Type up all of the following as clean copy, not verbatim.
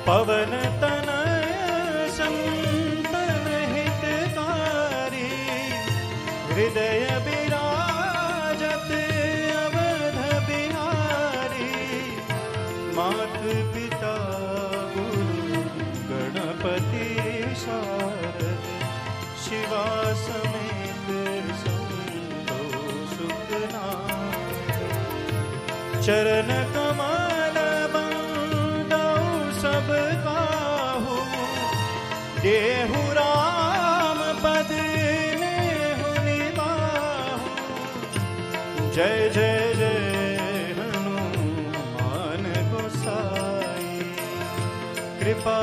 पवन तनय संतन हितकारी हृदय विराजत अवध बिहारी मात पिता गुरु गणपति शारद शिवा समेत संतो सुखना चरण कमल बंदौ सब काहू देहु राम पद नेहु निबाहु जय जय जय हनुमान गोसाई कृपा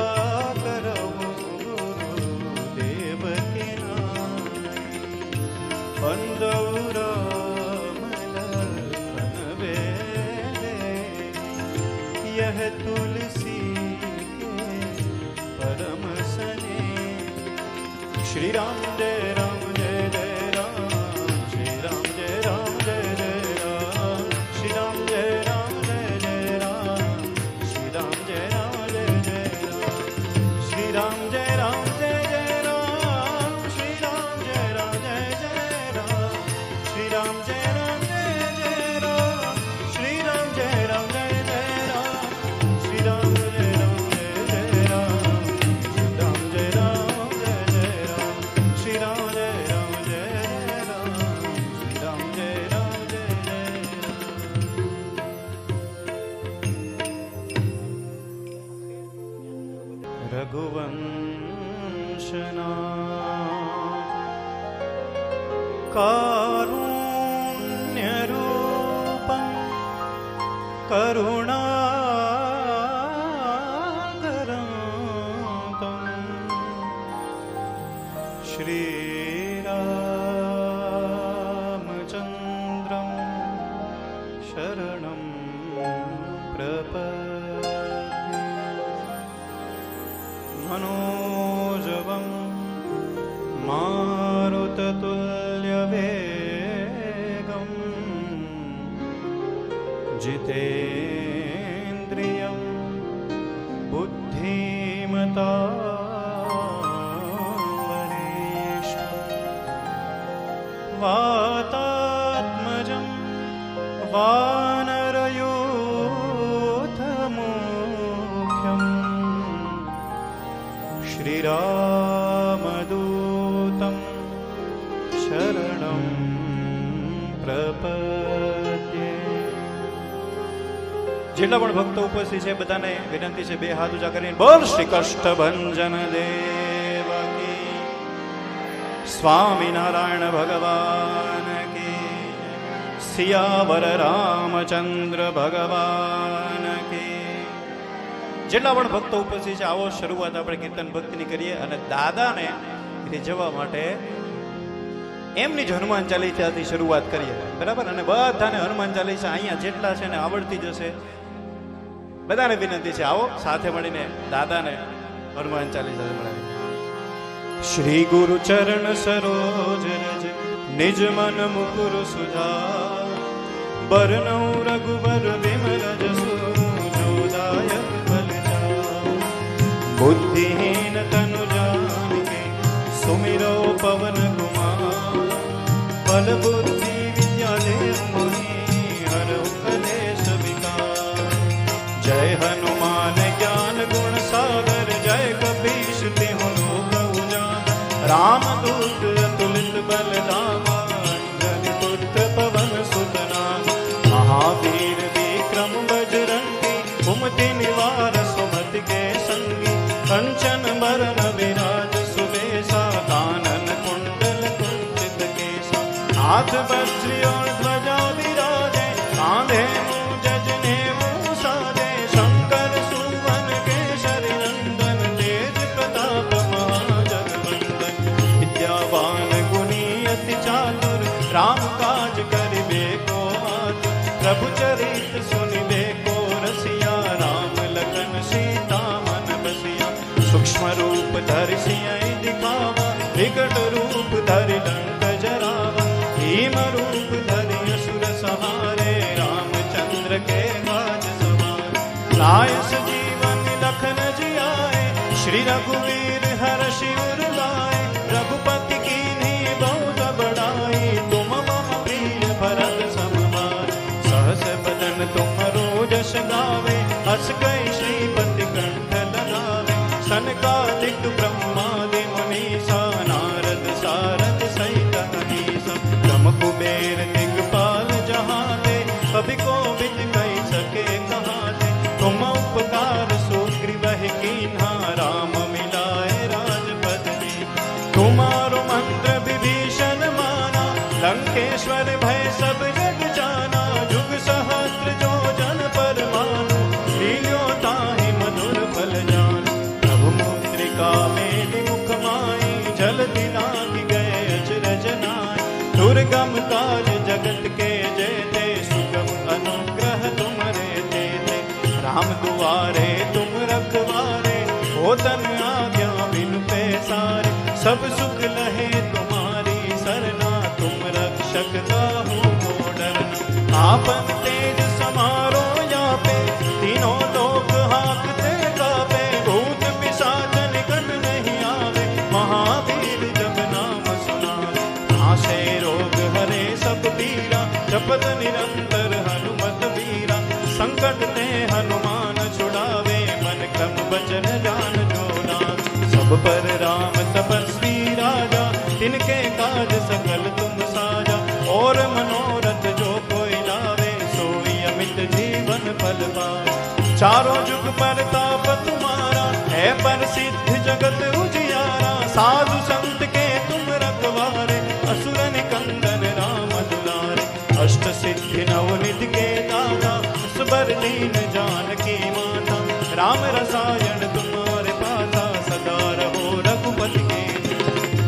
करो गुरुदेव के नाई बंदौ राम लखन बेदे यह तुलसी के परम सने श्री राम जय राम जय जय राम श्री राम जय राम जय जय राम श्री राम जय राम जय जय राम श्री राम जय राम जय जय राम श्री राम जय राम जय जय राम श्री राम जय राम जय जय राम श्री राम जय राम जय जय राम श्री राम जय राम जय जय राम श्री राम जय राम जय जय राम श्री राम जय राम जय जय राम श्री राम जय राम जय जय राम श्री राम जय राम जय जय राम रघुवंशना कारुण्यरूपं करुणाकरं श्रीरामचन्द्रं शरणं प्रपद्ये मनोजवं मारुततुल्यवेगं जितेन्द्रियं बुद्धिमतां वातात्मजं वानरयूथमुख्यं श्रीरामदूतं शरणं प्रपद्ये જેટલા પણ ભક્તો ઉપસ્થિત છે બધાને વિનંતી છે બે હાથ ઊંચા કરીને બોલ શ્રી કષ્ટભંજન દેવ કી સ્વામિનારાયણ ભગવાન કી સિયાવર રામચંદ્ર ભગવાન કી જેટલા પણ ભક્તો ઉપસ્થિત છે આવો શરૂઆત આપણે કીર્તન ભક્તિની કરીએ અને દાદાને રીઝવવા માટે એમની જ હનુમાન ચાલીસાથી શરૂઆત કરીએ બરાબર અને બધાને હનુમાન ચાલીસા અહીંયા જેટલા છે ને આવડતી જશે બધાને વિનંતી છે આવો સાથે મળીને દાદાને હનુમાન ચાલીસા સંભળાવીએ શ્રી ગુરુ ચરણ સરોજ રજ નિજ મન મુકુર સુધા બરનૌ રઘુબર વિમલ જસુ જોદાયક બલજા बुद्धिहीन तनु जानिके सुमिरो पवन कुमार बल बुद्धि विद्या दे मुनि हरौ कलेश विकार जय हनुमान ज्ञान गुण सागर जय कपीश तिहु लोक उजागर रामदूत अतुलित बल धामा अंजनी पुत्र पवन सुत नाम महावीर विक्रम बजरंगी कुमति निवार सुमति के संगी कंचन बरन विराज सुबेसा कानन कुंडल कुंचित केसा हाथ वज्र और ध्वजा विराजे कांधे मूंज जनेऊ साजे शंकर सुवन केसरी नंदन तेज प्रताप महाजगवंदन विद्यावान गुणी अति चातुर राम काज करिबे को आतुर प्रभु चरित सुनिबे को रसिया राम लखन सीता मन बसिया सूक्ष्म रूप धरि सियहि दिखावा विकट रूप धरि लंक जरावा भीम रूप धरि असुर संहारे रामचंद्र के काज सवारे लाय सजीवन लखन जिया रघुवीर हर्षि उर लाए, रघुपति कीन्ही बहुत बड़ाई। तुम मम प्रिय भरत सम भाई, सहस बदन तुम जस गावे, हस कई श्रीपति कंठ लगावे। सनकादिक ब्रह्मादि मुनीसा, नारद सारद सहित अनीसा। ब्रह्म कुबेर दिगपाल जहाते, कभी कोविद कही सके कहाते। तुम उपकार सुग्रीव कीन्हा, राम मिलाए राजपद दीन्हा। तुम्हारो मंत्र विभीषण माना, लंकेश्वर भय सब जग जाना। जुग सहस्त्र जो जन पर मानो, लील्यो ताहि मधुर फल जान। प्रभु मुद्रिका मेलि मुख माई, जल्दी लांघि गए अचरज नाई। दुर्गम काज जगत के जेते, सुगम अनुग्रह तुम्हरे तेते। राम दुआरे तुम रखवारे, होतन आज्ञा बिनु पैसारे। सब सुख लहे तुम्हारी सरना, तुम रक्षक काहू को डरना। आपन तेज समारो यापे, तीनों लोक हाकते कापे। भूत पिशाच निकट नहीं आवे, महावीर जब नाम सुनावे। नासे रोग हरे सब पीरा, जपत निरंतर हनुमत वीरा। संकट ते हनुमान छुड़ावे, मन क्रम वचन ध्यान जो लावे। सब पर राम तपस्वी राजा, तिनके काज सकल तुम साजा। और मनोरथ जो कोई लावे, सोई अमित जीवन फल पावे। चारों जुग परताप तुम्हारा, है प्रसिद्ध जगत उजियारा। साधु संत के तुम रखवारे, असुर निकंदन राम दुलारे। अष्ट सिद्धि नवनिधि के दाता, सुबर दीन जानकी माता। राम रसायन तुम्हारे पासा, सदा रहो रघुपति के।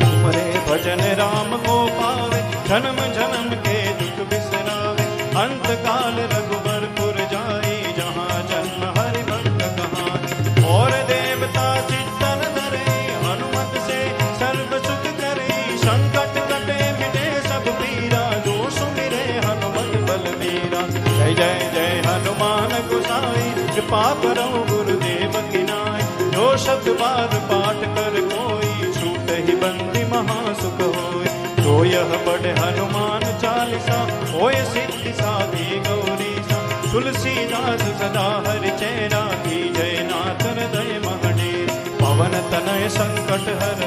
तुम्हारे भजन राम को पावे, जन्म जन्म के दुख बिसरावे। अंत काल रघुबरपुर जाई, जहाँ जन्म हरि भक्त कहाई। और देवता चित्तन धरे, हनुमत से सर्व सुख करे। संकट कटे मिटे सब पीरा, जो सुमिरे हनुमत बलबीरा। जय जय जय हनुमान गोसाई, कृपा करो गुरुदेव की नाई। जो शब्द बार पाठ कर कोई, छूट ही बंदी महासुख होय। तो यह बड़े हनुमान चालीसा, होय सिद्धि साधी गौरीसा। तुलसीदास सदा हरि चेरा, की जय नाथ हृदय महडेर। पवन तनय संकट हर,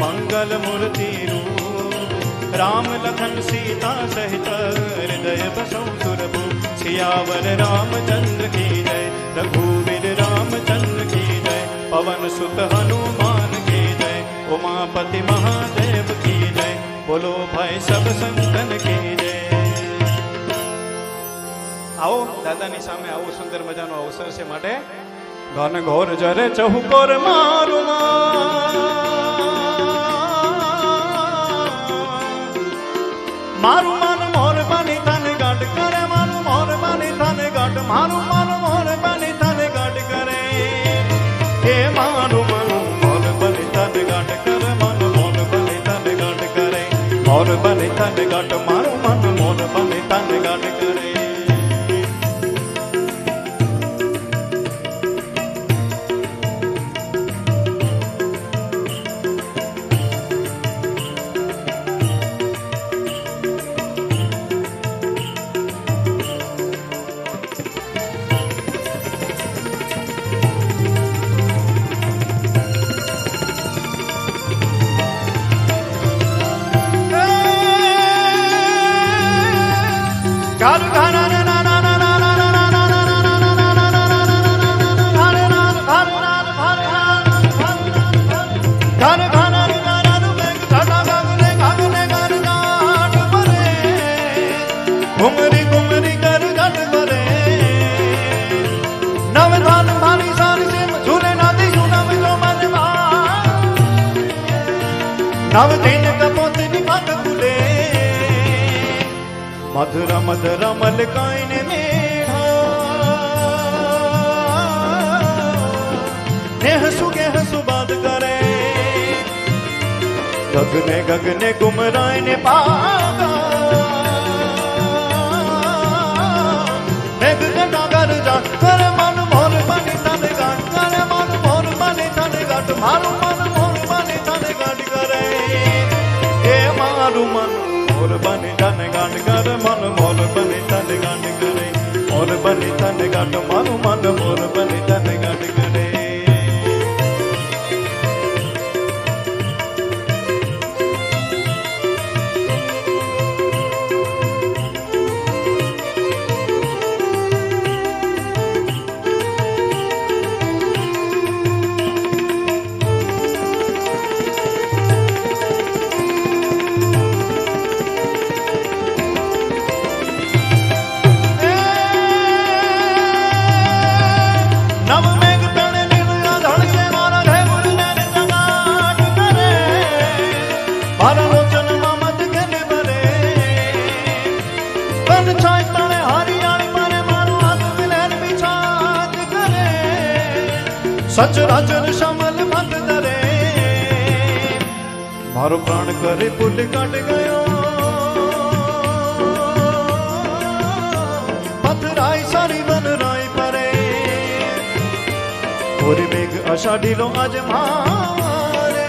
मंगल मूर्ति रूप। राम लखन सीता सहित, हृदय बसौ सुरभु। सियावर रामचंद्र की जय, रघुवीर रामचंद्र की जय। पवन सुत हनुमान की जय, उमापति महादेव की जय। बोलो भाई सब संतन की जय। आओ દાદાની સામે આવો સુંદર મજાનો અવસર છે, માટે ઘન ઘોર જરે ચહુકોર મારું મારું મન મોર બની તને ગાઢ કરે। મારું મોર બની તને ગાઢ, મારું મન મોર બની તને ગાઢ કરે। હે મારું મન મોર બની તને ગાઢ કરે, મન મોર બની તને ગાઢ કરે। મોર બની તને ગાઢ, મારું મન મોર બની તને ગાઢ કરે। घुमरी घुमरी कर गट करे नव धान भारी सारी से झूले नादी सुनम जो मन नव दिन कपोत निपट कुले मधुर मधुर मलकाइन मेघा नेह सुगेह सुबाद करे गगने गगने गुमराइन पागा कर मन मोर बनी तन गाट कर मन मोर बनी तन गाट મારું મન મોર બની તને ગાંઠ કરે એ મારું મન મોર બની તને ગાંઠ કરે મન મોર બની તને ગાંઠ કરે મોર બની તને ગાંઠ મારું મન મોર બની તને ગાંઠ કરે સચરાચર શમલ મત દરે મારો પ્રાણ કરે પુલ કાટ ગયો પથરાઈ સારી વનરાઈ પરે ઓરે મેઘ અષાઢીલો આજ મારે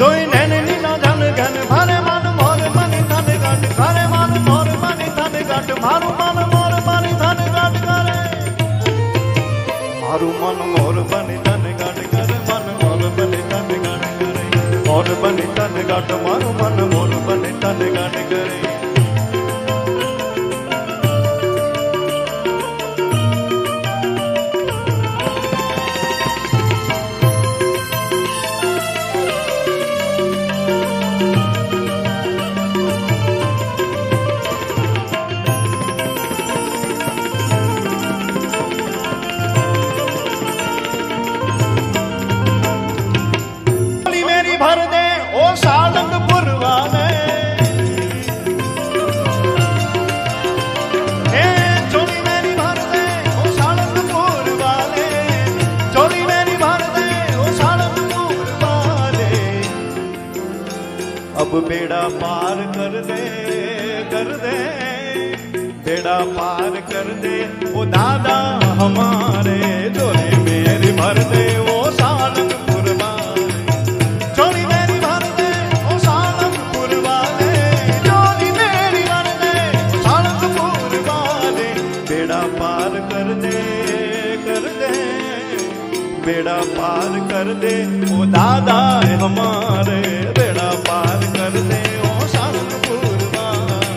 દોઈ નેન નીના ધન ઘન ભારે મન મોર બની ધન ગાંઠ કરે મન મોર બની ધન ગાંઠ મારું મન મોર બની ધન ગાંઠ કરે મારું મન મોર બની તને ગાંઠ કરે મન મોર બની તને ગાંઠ કરે મોર બની તને ગાંઠ મારું મન મોર બની તને ગાંઠ કરે अब बेड़ा पार कर दे बेड़ा पार कर दे वो दादा हमारे झोली मेरी भर दे वो सालंगपुर वाले झोली मेरी भर दे वो सालंगपुर वाले झोली मेरी भर दे वो सालंगपुर वाले बेड़ा पार कर दे बेड़ा पार कर दे वो दादा हमारे बेड़ा पार कर दे वो सालंगपुर वाले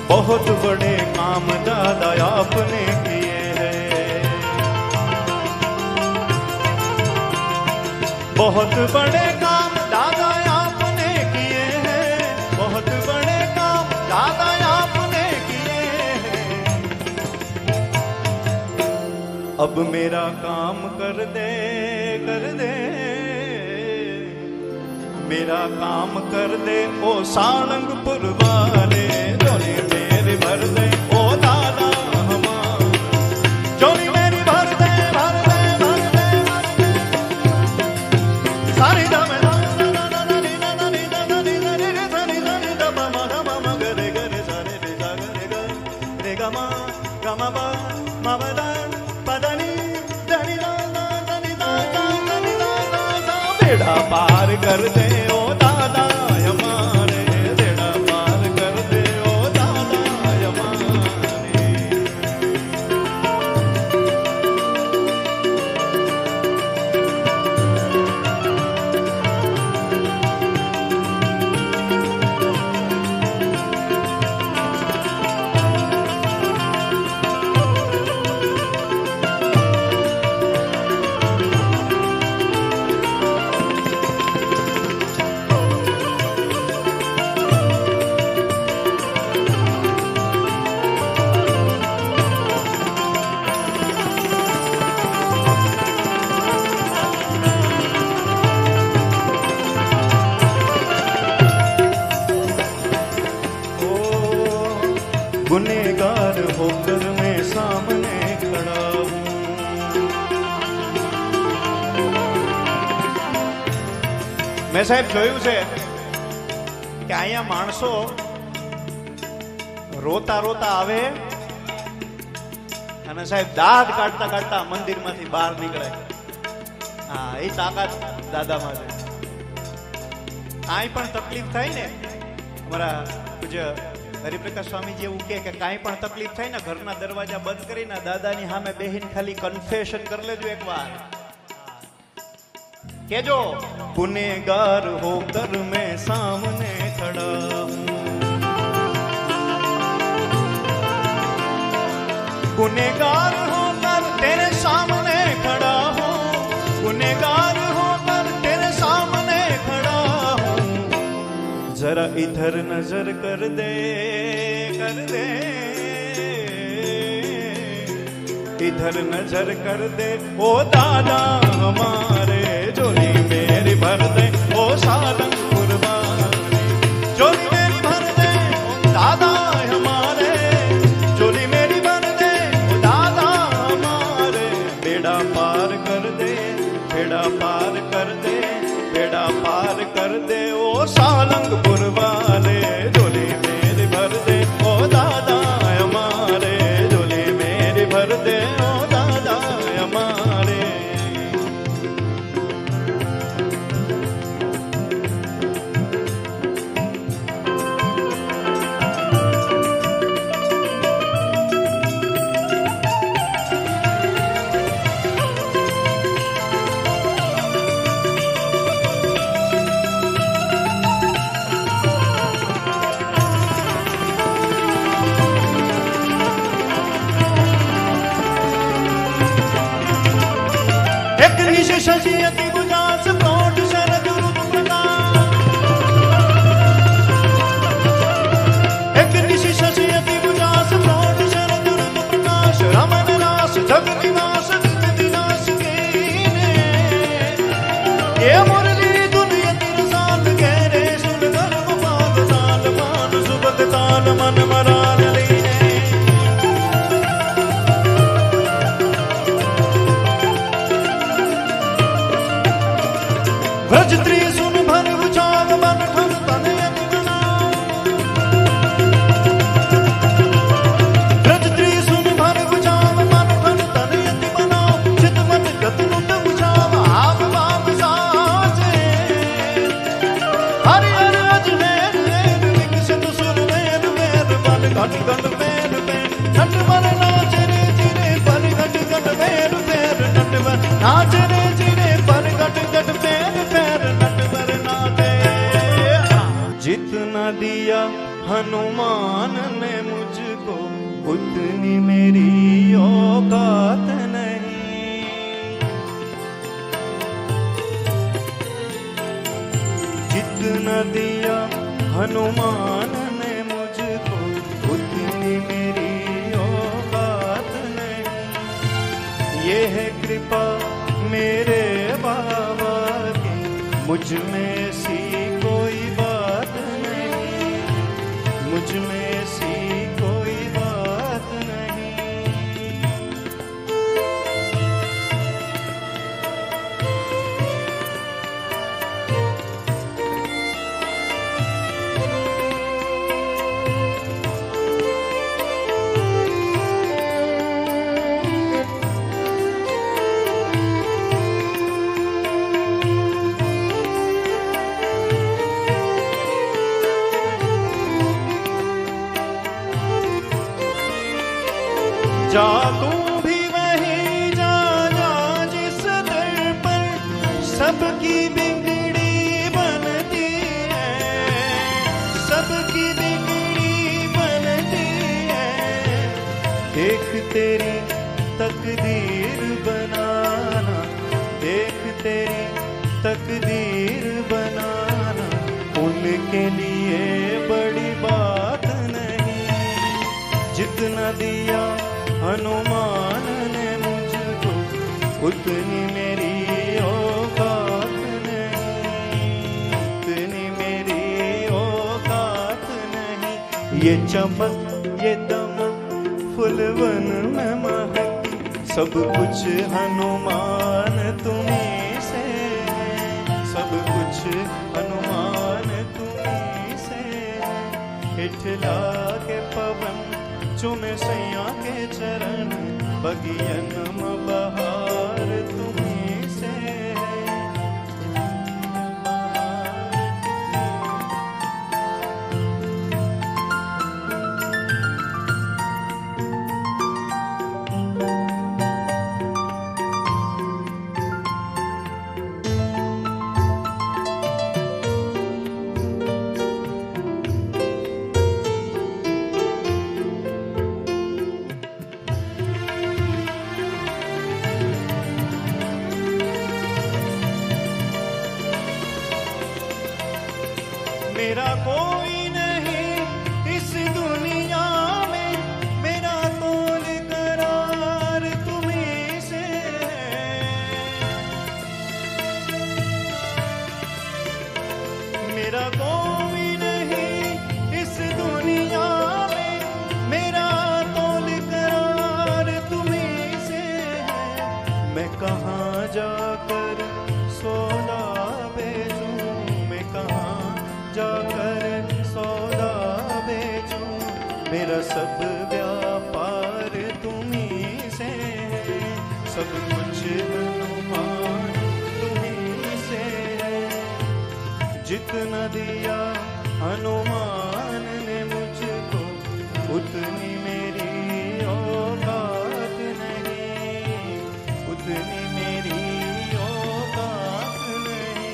बहुत बड़े काम दादा आपने किए हैं बहुत बड़े काम दादा आपने किए हैं बहुत बड़े काम दादा आपने किए हैं अब मेरा काम कर दे मेरा काम कर दे ओ सालंगपुर वाले झोली मेरी भर दे ओ दादा हमारे झोली मेरी भर दे सारी दम बेड़ा पार कर दे ओ दादा हमारे बेड़ा पार कर दे ओ दादा हमारे મેં સાહેબ જોયું છે કે અહીંયા માણસો રોતા રોતા આવે અને સાહેબ દાઢ કાઢતા કાઢતા મંદિરમાંથી બહાર નીકળે. હા, એ તાકાત દાદામાં છે. કાંઈ પણ તકલીફ થાય ને, અમારા પૂજ્ય હરિપ્રકાશ સ્વામીજી એવું કે કાંઈ પણ તકલીફ થાય ને, ઘરના દરવાજા બંધ કરીને દાદાની સામે બેહીને ખાલી કન્ફેશન કરી લેજો એકવાર. કેજો ગુનેગાર હોકર મેં સામને ખડા હું, गुनेगार होकर तेरे सामने खड़ा हूँ, गुनेगार होकर तेरे सामने खड़ा हूँ. जरा इधर नजर कर दे, इधर नजर कर दे ओ दादा हमारे, झोली मेरी भर दे ओ सालंगपुर वाले, झोली मेरी भर दे ओ दादा हमारे, झोली मेरी भर दे ओ दादा हमारे. बेड़ा पार कर दे, बेड़ा पार कर दे, बेड़ा पार कर दे ओ सालंगपुर वाले, झोली मेरी भर दे ओ दादा हमारे, झोली मेरी भर दे ओ दादा हमारे. शशियति बुझास प्रौढ़ शरद रूप प्रकाश, एक निशि शशियति बुझास प्रौढ़ शरद रूप प्रकाश, रमन रास जग निवास निज विनाश कीने. ये मुरली दुनिया तिरसाल गहरे सुन गर्भ पाद ताल मान सुबत ताल मन मराल लीने. ब्रज त्रिशूल भर उचार बन ठन तन यति बनाओ, ब्रज त्रिशूल भर उचार बन ठन तन यति बनाओ. चित मन गति नुत उचाव आप बाप साचे, हरि हर अजमेर मेर विकसित सुर मेर मेर बन घट घट मेर मेर नट बर नाच रे जिरे पर घट घट मेर मेर नट बर नाच रे जिरे पर घट घट मेर. जितना दिया हनुमान ने मुझको, उतनी मेरी औकात नहीं. जितना दिया हनुमान ने मुझको, उतनी मेरी औकात नहीं. ये है कृपा मेरे बाबा की, मुझ में सी कोई बात नहीं, मुझ में सी कोई बात नहीं. जा तू भी वहीं जा, जा जिस दर पर सबकी बिगड़ी बनती है, सबकी बिगड़ी बनती है. देख तेरी तकदीर बनाना, देख तेरी तकदीर बनाना, उनके लिए बड़ी बात नहीं. जितना दिया हनुमान ने मुझको, उतनी मेरी औकात नहीं, उतनी मेरी औकात नहीं. ये चमक ये दमक फुलवन में महक, सब कुछ हनुमान तुम्हीं से, सब कुछ कुछ अनुमान तुम्हीं से हिठला के पवन चुमे सैया के चरण बगियन में बहार तुम्हीं से मेरा कोई नहीं इस दुनिया में, मेरा तोल करार तुम्हीं से मेरा कोई नहीं इस दुनिया में, मेरा तोल करार तुम्हीं से मैं कहाँ जाकर सौदा बेचूं, मैं कहाँ जाकर सौदा बेचूं, मेरा सब व्यापार तुम्हीं से सब कुछ अनुमान तुम्हीं से जितना दिया हनुमान ने मुझको उतनी मेरी औकात नहीं, उतनी मेरी औकात नहीं।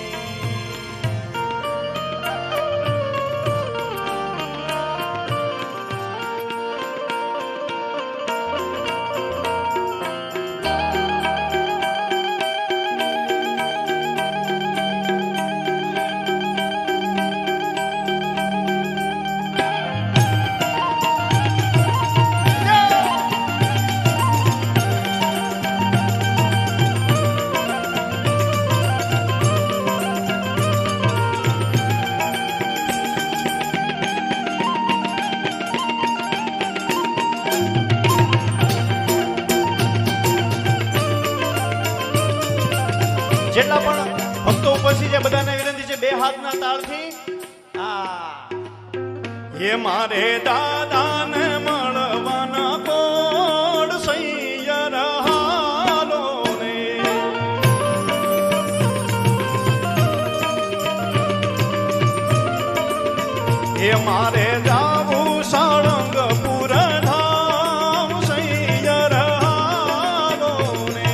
જેટલા પણ ભક્તો ઉપસ્થિત છે બધાને વિનંતી છે બે હાથના તાળથી એ મારે દાદાને મળવાના કોડ સૈયર હાલો ને એ મારે જાવું સાળંગપુર ધામ સૈયર હાલો ને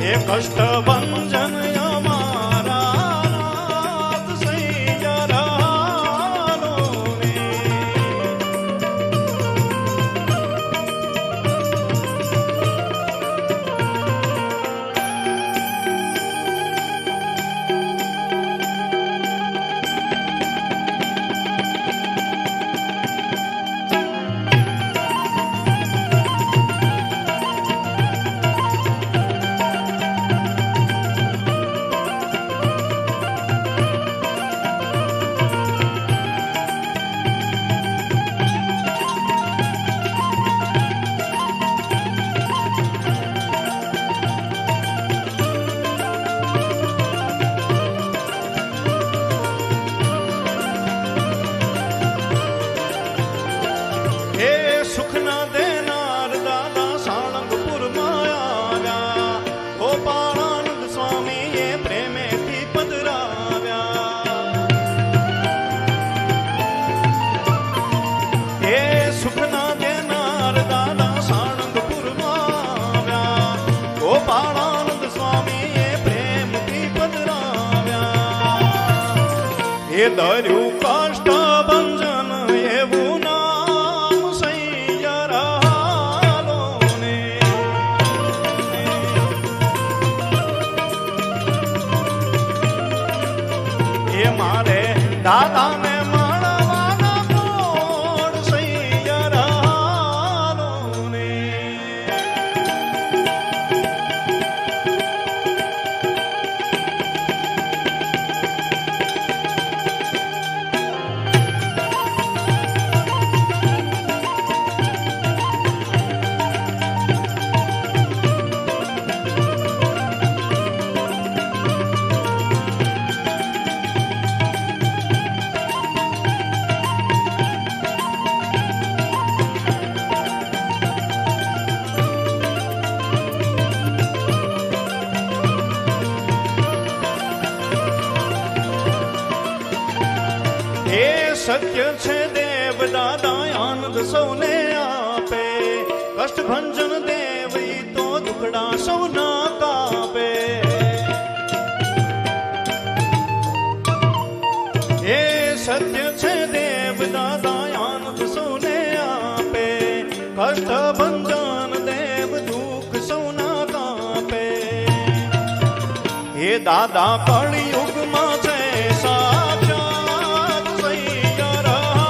એ કષ્ટભંજન અમારા નાથ સૈયર હાલો ને એ દર્યું કાષ્ટભંજન એવું નામ સૈયર હાલો ને એ મારે દાદાને મળવાના કોડ સૈયર હાલો ને સત્ય છે દેવ દાદા આનંદ સૌને આપે, કષ્ટ ભંજન દેવ ઈ તો દુખડા સૌના કાપે. એ સત્ય છે દેવ દાદા આનંદ સૌને આપે, કષ્ટ ભંજન દેવ દુઃખ સૌના કાપે. એ દાદા કળિયુગમાં છે સાક્ષાત સૈયરાઓને.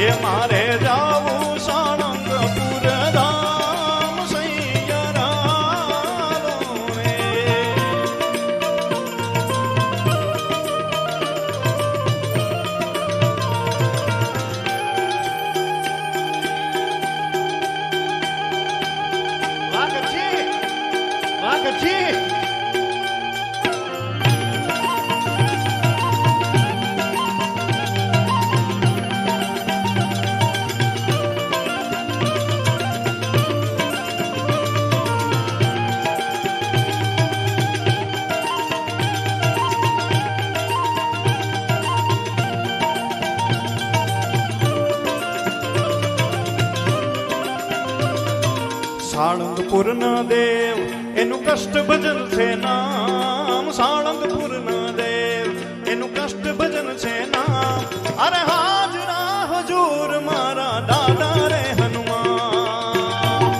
એ મારે જાવું સાળંગપુર ધામ સૈયરાઓને. સાળંગપુરના દેવ એનું કષ્ટ ભજન છે નામ. સાળંગપુરના દેવ એનું કષ્ટ ભજન છે નામ. અરે હાજરા હજૂર મારા દાદા રે હનુમાન.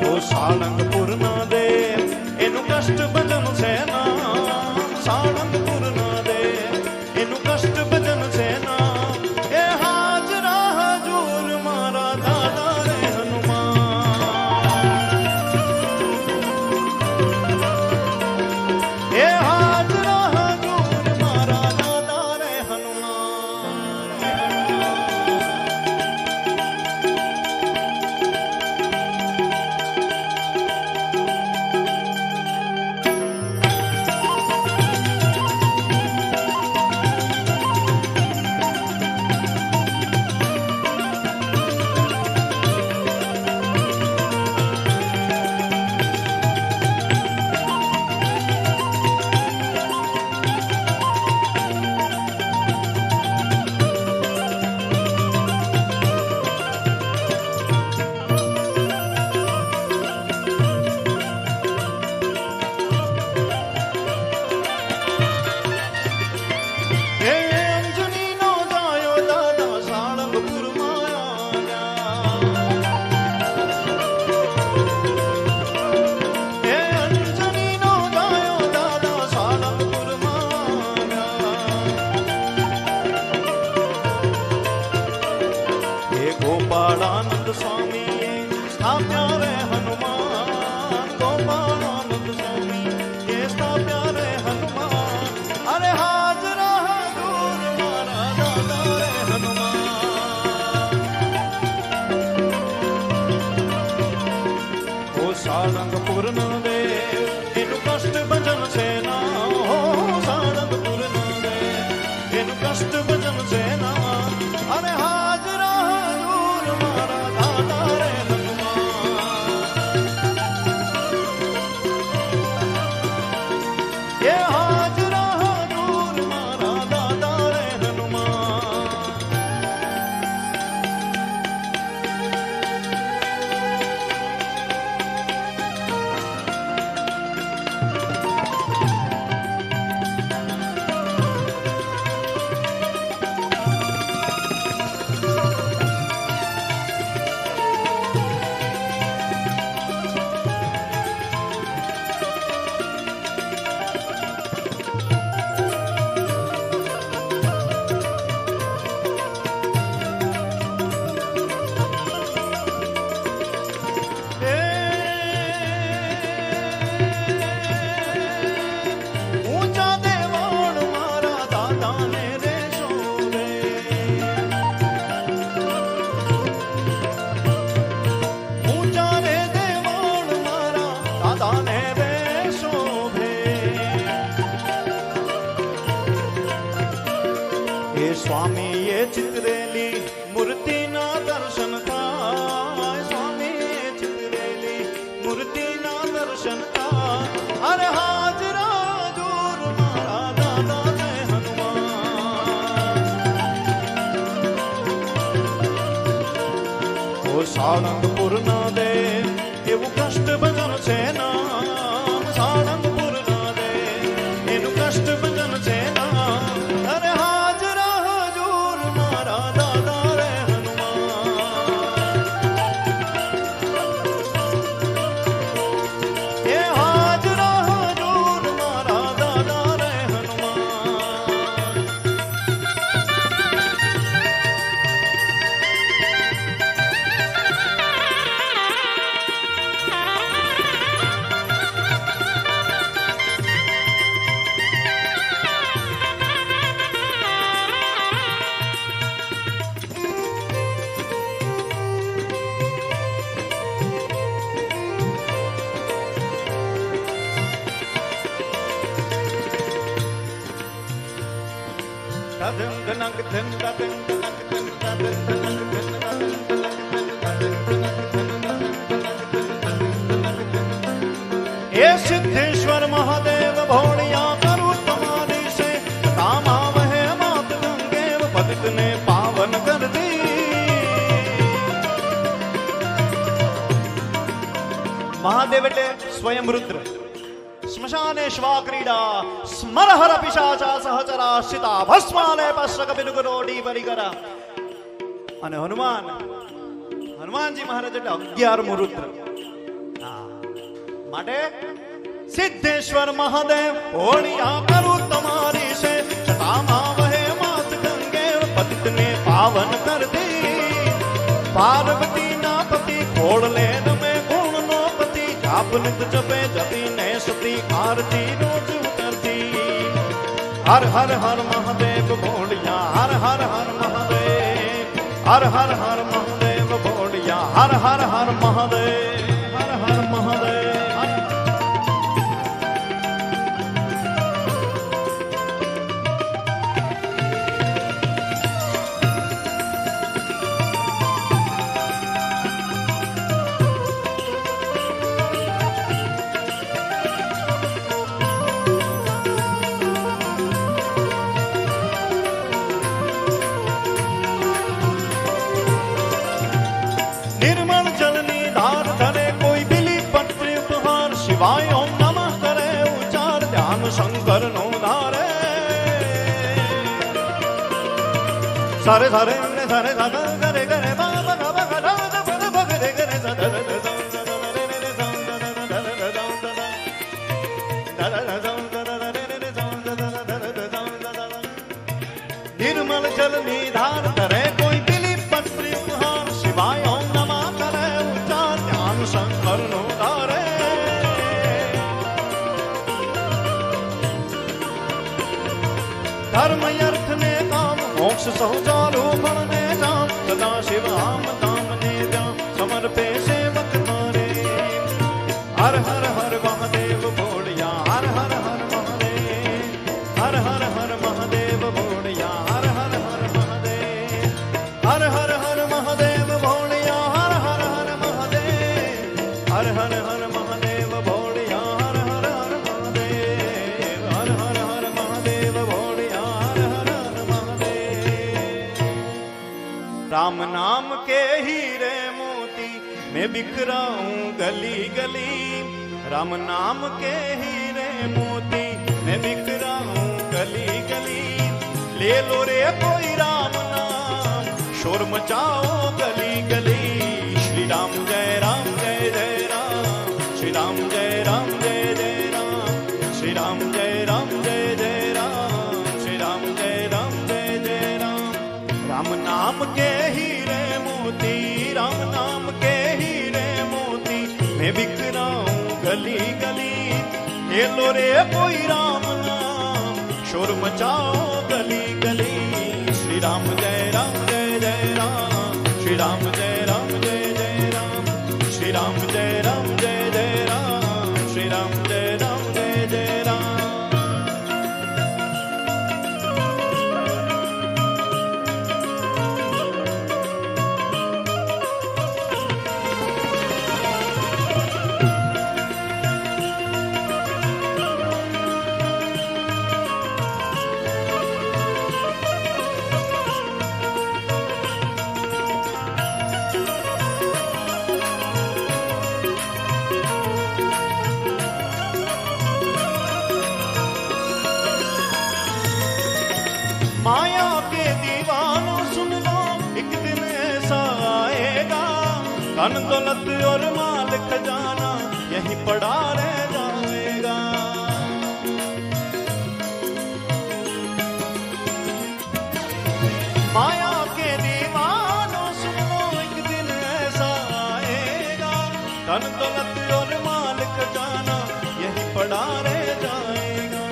ઓ સાળંગપુરના દેવ એનું કષ્ટ ભજન છે નામ. સાળંગપુરના દેવ એનું કષ્ટ ભજન છે નામ. એ હાજરા હજૂર મારા દાદા રે હનુમાન. એ હાજરા હજૂર મારા દાદા રે હનુમાન. એ અંજનીનો જાયો દાદા સાળંગપુરમાં આવ્યા. એ અંજનીનો જાયો દાદા સાળંગપુરમાં આવ્યા. એ ગોપાળાનંદ સ્વામીએ સ્થાપ્યા રે હનુમાન. ગોપાળાનંદ સ્વામી એ સ્થાપ્યા રે હનુમાન. અરે હાજરા હજૂર મારા દાદા રે હનુમાન. ઓ સાળંગપુરના દેવ એનું કષ્ટ ભજન છે ના. હો સાળંગપુરના દેવ એનું કષ્ટ ભજન છે ના. અરે હાજરા હજૂર મારા દાદા રે હનુમાન. એ હાજરા હજૂર મારા દાદા રે હનુમાન. ઊંચા દેવાળ મારા દાદાને રે શોભે. ઊંચા રે દેવાળ મારા દાદાને રે શોભે. એ સ્વામીએ ચિતરેલી મૂર્તિના દર્શન થાય. સ્વામી સાળંગપુર ના દે એવું કષ્ટ ભજન છે નામ સાળંગપુર ના દે એનું કષ્ટ ભજન છે નામ અરે હાજરા હજૂર મારા દાદા રે હનુમાન એ હાજરા હજૂર મારા દાદા રે હનુમાન ये सिद्धेश्वर महादेव भोलिया करूँ तुम्हारी से काम आवहे मात गंगे पतित ने पावन कर दी महादेव એટલે સ્વયં રુદ્ર સ્મશાને શ્વા ક્રીડા સ્મરહર પિશાચા સહચરા સિતા ભસ્માલે પશ્રક બિનુગરોડી પરિકરા અને હનુમાનજી મહારાજ એટલે 11મો રુદ્ર માટે સિદ્ધેશ્વર મહાદેવ હોળિયા કરું તમારી છે છતામાં વહે માત ગંગે પતિત ને પાવન કર દી પાર્વતી ના પતિ ખોળ લે નમે ગુણ નો પતિ જાપ નિત જપે જતી ને સતી આરતી રોજ ઉતરતી હર હર હર મહાદેવ ભોળિયા હર હર હર મહાદેવ હર હર હર મહાદેવ ભોળિયા હર હર હર મહાદેવ હર હર મહાદેવ शिवाय ओम नमः करे उच्चार ध्यान शंकर नो धारे सारे सारे सारे सारे करे करे बाबा बाबा गदा बद बगरे करे सदा निर्मल जल निधार करे कोई बिली पत्र उपहार शिवाय ओम नमः करे उच्चार ध्यान शंकर नो धारे धर्म अर्थ ने काम मोक्ष सहो चालू फल ने जाम सदा शिव आम ताम ने जाम समर्पे सेवक तारे हर हर हर महादेव भोलिया हर हर हर महादेव हर हर हर महादेव भोलिया हर हर हर महादेव हर हर हर महादेव भोलिया हर हर हर महादेव हर हर हर महादेव भोलिया हर हर हर महादेव हर हर हर महादेव भोलिया राम नाम के हीरे मोती मैं बिखराऊं गली गली राम नाम के हीरे मोती मैं बिखराऊं गली गली ले लो रे कोई राम नाम शोर मचाओ गली गली श्री राम जय राम जय जय राम श्री राम जय राम जय जय राम श्री राम जय राम जय जय राम श्री राम जय राम जय जय राम राम नाम के हीरे मोती राम नाम के हीरे मोती मैं बिखराऊं गली गली ले लो रे कोई राम नाम शोर मचाओ गली गली श्री राम जय राम जय जय राम श्री राम जय राम जय जय राम श्री राम जय राम जय जय राम श्री राम जय राम जय जय राम माया के दीवानों सुन लो, एक दिन ऐसा आएगा, धन दौलत और माल खजाना यहीं पड़ा रह जाएगा। माया के दीवानों सुन लो, एक दिन ऐसा आएगा, धन दौलत और माल खजाना यहीं पड़ा रह जाएगा।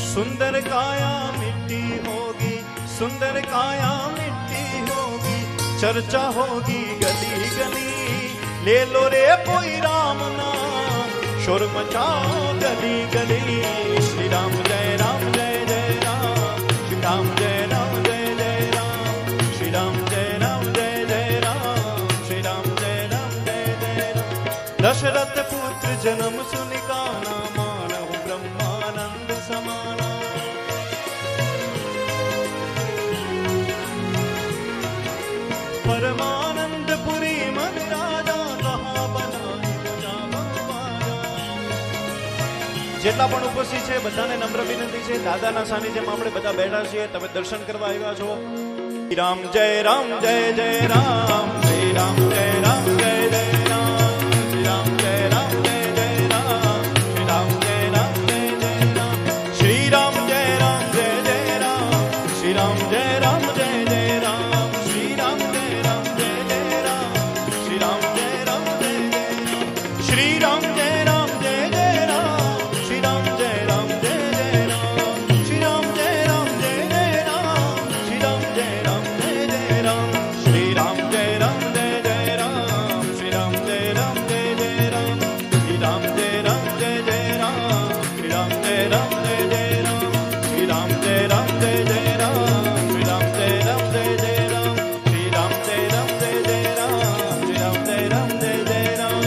सुंदर काया मिट्टी होगी, सुंदर काया मिट्टी होगी, चर्चा होगी गली गली, ले लो रे कोई राम नाम, शोर मचाओ गली गली। श्री राम जय राम जय जय राम, श्री राम जय राम जय जय राम, श्री राम जय राम जय जय राम, श्री राम जय राम जय जय राम। दशरथ पुत्र जन्म सुनिकाना, मानव ब्रह्मानंद समाना। परमानंदपुरी मन राजा, कहाँ बनाई प्रजा भगवाना। જેટલા પણ ઉપસ્થિત છે બધાને નમ્ર વિનંતી છે, દાદાના સાનિધ્યમાં આપણે બધા બેઠા છીએ, તમે દર્શન કરવા આવ્યા છો। શ્રી રામ જય જય રામ, શ્રી રામ જય જય રામ, શ્રી રામ જય જય જય રામ, શ્રી રામ જય જય જય રામ, શ્રી રામ જય જય જય રામ, શ્રી રામ જય જય જય રામ, શ્રી રામ જય જય જય રામ, શ્રી રામ જય જય જય રામ, શ્રી રામ જય રામ જય જય રામ, શ્રી રામ જય રામ જય જય રામ, શ્રી રામ જય રામ જય જય રામ, શ્રી રામ જય રામ જય જય રામ, શ્રી રામ જય રામ જય જય રામ, શ્રી રામ જય રામ જય જય રામ, શ્રી રામ જય રામ જય જય રામ, શ્રી રામ જય રામ જય જય રામ, શ્રી રામ જય રામ જય જય રામ, શ્રી રામ જય રામ જય જય રામ, શ્રી રામ જય રામ જય જય રામ, શ્રી રામ જય રામ જય જય રામ।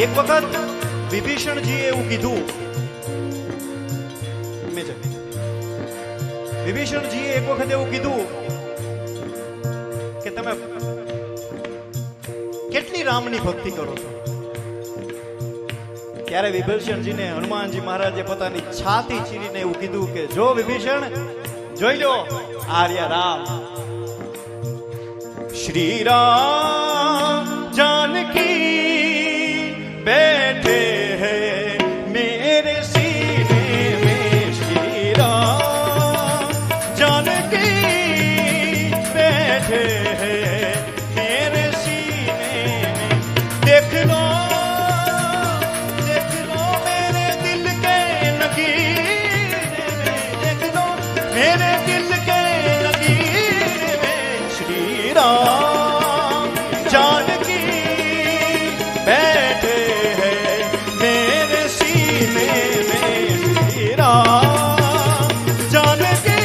એક વખત વિભીષણજીએ એવું કીધું, વિભીષણજીએ એક વખત એવું કીધું કે તમે કેટલી રામની ભક્તિ કરો છો। ત્યારે વિભીષણજીને હનુમાનજી મહારાજે પોતાની છાતી ચીરીને એવું કીધું કે જો વિભીષણ જોઈ લો આર્ય રામ। શ્રી રામ जानकी बैठे हैं मेरे सीने में, श्री राम जानकी बैठे हैं मेरे सीने में। देख लो मेरे दिल के नगीने में, देख लो मेरे दिल के नगीने में, श्री राम जानकी बैठे हैं मेरे सीने में, श्री राम जानकी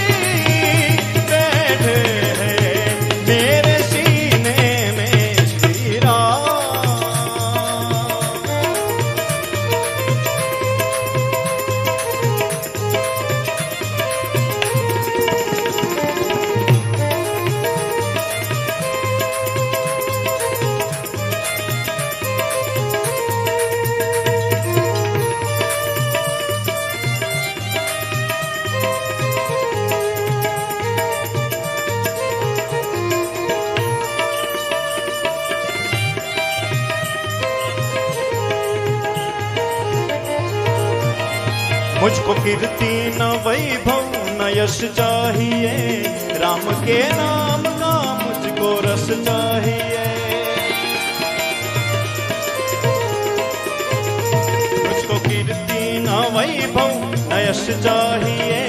बैठे हैं मेरे सीने में, श्री राम। मुझको कीर्ति न वैभव न यश चाहिए, राम के नाम का मुझको रस चाहिए। मुझको कीर्ति न वैभव न यश चाहिए,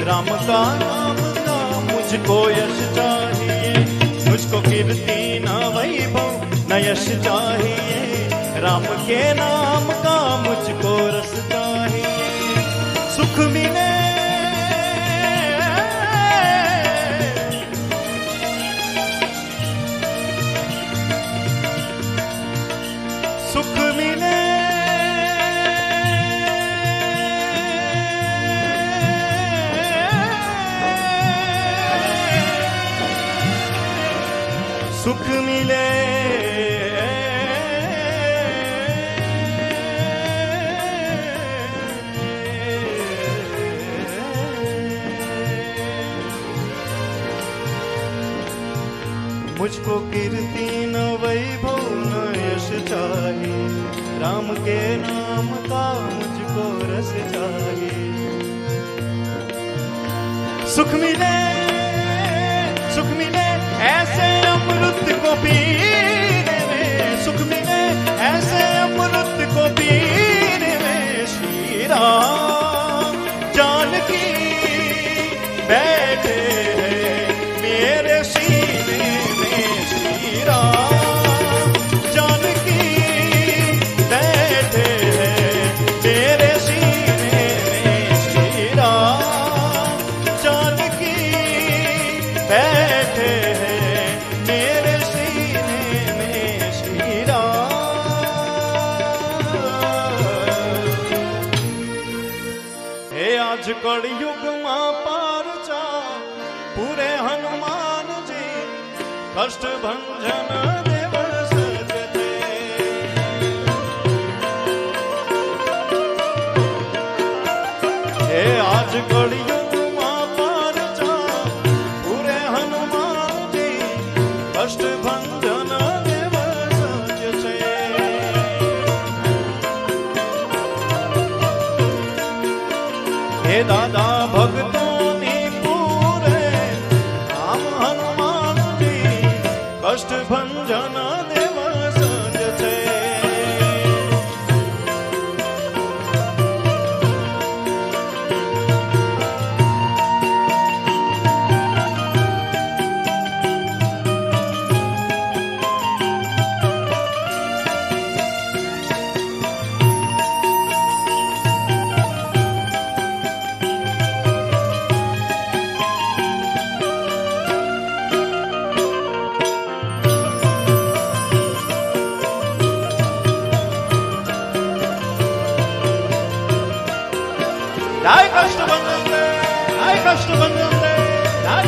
राम का नाम का मुझको यश चाहिए। मुझको कीर्ति न वैभव न यश चाहिए, राम के नाम का मुझको रस चाहिए। सुख मिले सुख मिले सुख मिले मुझको कीर्ति न वैभव न यश चाहिए, राम के नाम का मुझको रस चाहिए। सुख मिले ऐसे अमृत को पीने में, सुख मिले ऐसे अमृत को पीने में। श्री राम जानकी बैठे हैं मेरे सीने में, श्री राम जानकी बैठे हैं मेरे सीने में, श्री राम जानकी बैठे हैं मेरे सीने में, श्री राम। हे आज कलयुग मां पार चा पूरे हनुमान जी, कष्ट भंजन देव सजते। हे आज कलयुग मां पार चा पूरे हनुमान जी, कष्ट भंजन देव सजते। हे दादा भक्तों ने पूरे राम हनुमान जी, कष्ट भंजन देव सजते। जय कष्ट भंजन दे, जय कष्ट भंजन दे, जय।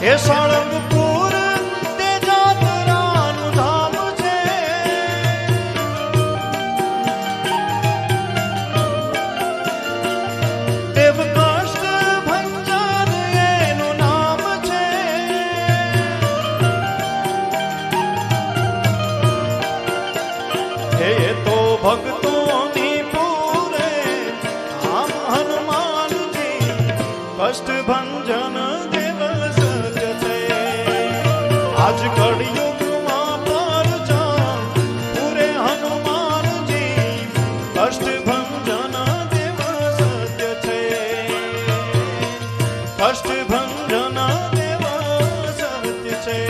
हे साळंगपुर ते जातरानु धाम छे, देव कष्ट भंजन एनु नाम छे। हे तो भक्तों ने पूरे राम हनुमान जी, कष्ट भंजन देव सजते। आज कलयुग मां पार चा पूरे हनुमान जी, कष्ट भंजन देव सजते, कष्ट भंजन देव सजते।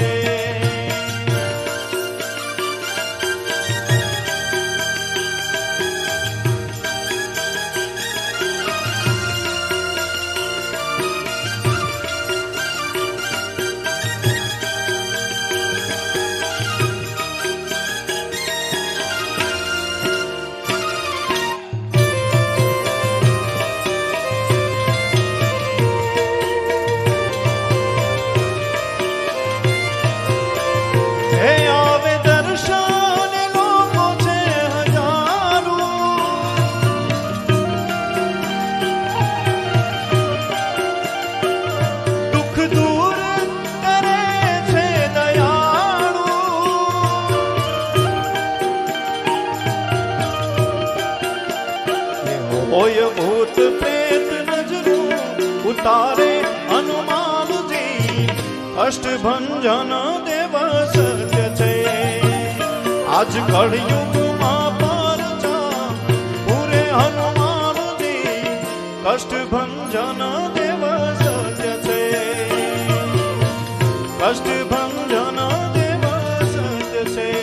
होय भूत प्रेत नजरू उतारे हनुमान जी, कष्ट भंजन देव सत्य छे। आज कलयुग मां पार चा पूरे हनुमान जी, कष्ट भंजन देव सत्य छे, कष्ट भंजन देव सत्य छे।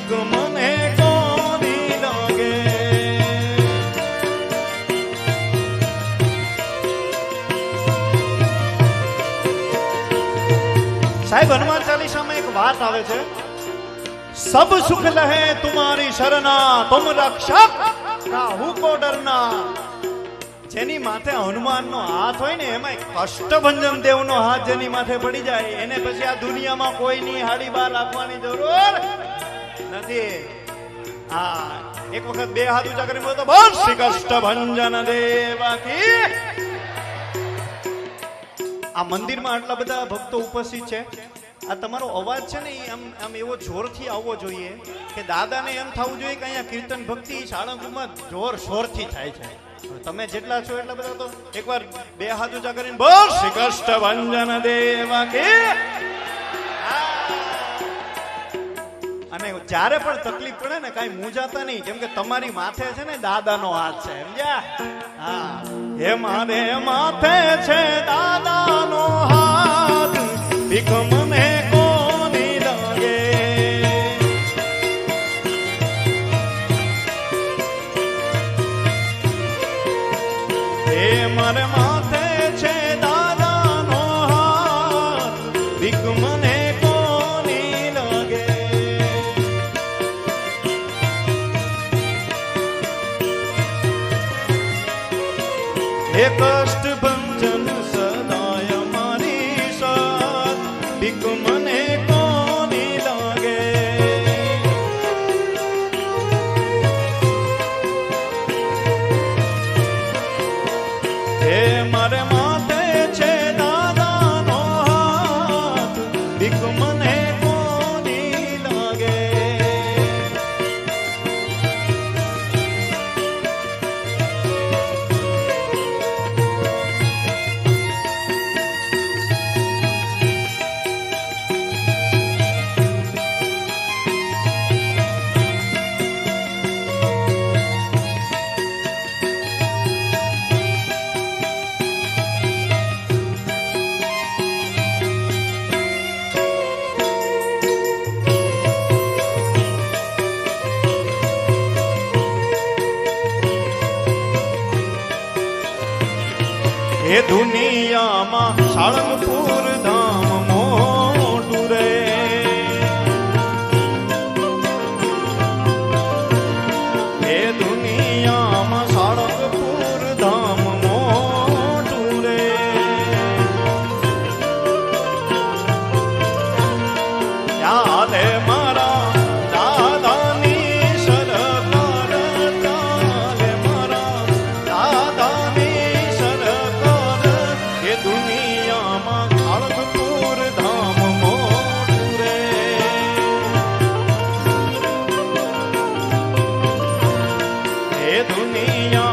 ભીખ મને કોની લાગે. સાહેબ હનુમાન ચાલીસામાં એક વાત આવે છે, સબ સુખ લહે તુમારી શરણા, તુમ રક્ષક કાહુ કો ડરના. જેની માથે હનુમાનનો હાથ હોય ને, એમાં કષ્ટભંજન દેવનો હાથ જેની માથે પડી જાય, એને પછી આ દુનિયામાં કોઈની હાડી બહાર રાખવાની જરૂર નથી. હા, એક વખત બે હાથ ઊંચા કરીને બોલો તો બોલ શ્રી કષ્ટભંજન દેવા કી. આ મંદિરમાં આટલા બધા ભક્તો ઉપસ્થિત છે, આ તમારો અવાજ છે ને એ આમ એવો જોરથી આવવો જોઈએ કે દાદાને એમ થવું જોઈએ કે અહીંયા કીર્તન ભક્તિ સાળંગપુરમાં જોર શોરથી થાય છે. તમે જેટલા છો એટલા બધા તો એકવાર બે હાથ ઊંચા કરીને બોલ શ્રી કષ્ટભંજન દેવા કી. અને જ્યારે પણ તકલીફ પડે ને કાંઈ મૂંઝાતા નહીં, કેમ કે તમારી માથે છે ને દાદાનો હાથ છે, સમજ્યા? હા, હે મારે માથે છે દાદાનો હાથ, ભીખ મને કોની લાગે. હે મારે માથે છે દાદાનો હાથ, ભીખ મને કોની લાગે. હે કષ્ટભંજન સદાય મારી સાથ, ભીખ મને કોની લાગે. હે મારે માથે છે દાદાનો હાથ, ભીખ મને કોની લાગે. એ દુનિયામાં સાળંગપુર ધામ મોટું રે. એ દુનિયામાં સાળંગપુર ધામ મોટું રે. ચાલે મારા દાદાની સરકાર, ચાલે મારા દાદાની સરકાર. એ દુનિયામાં સાળંગપુર ધામ મોટું રે. એ દુનિયા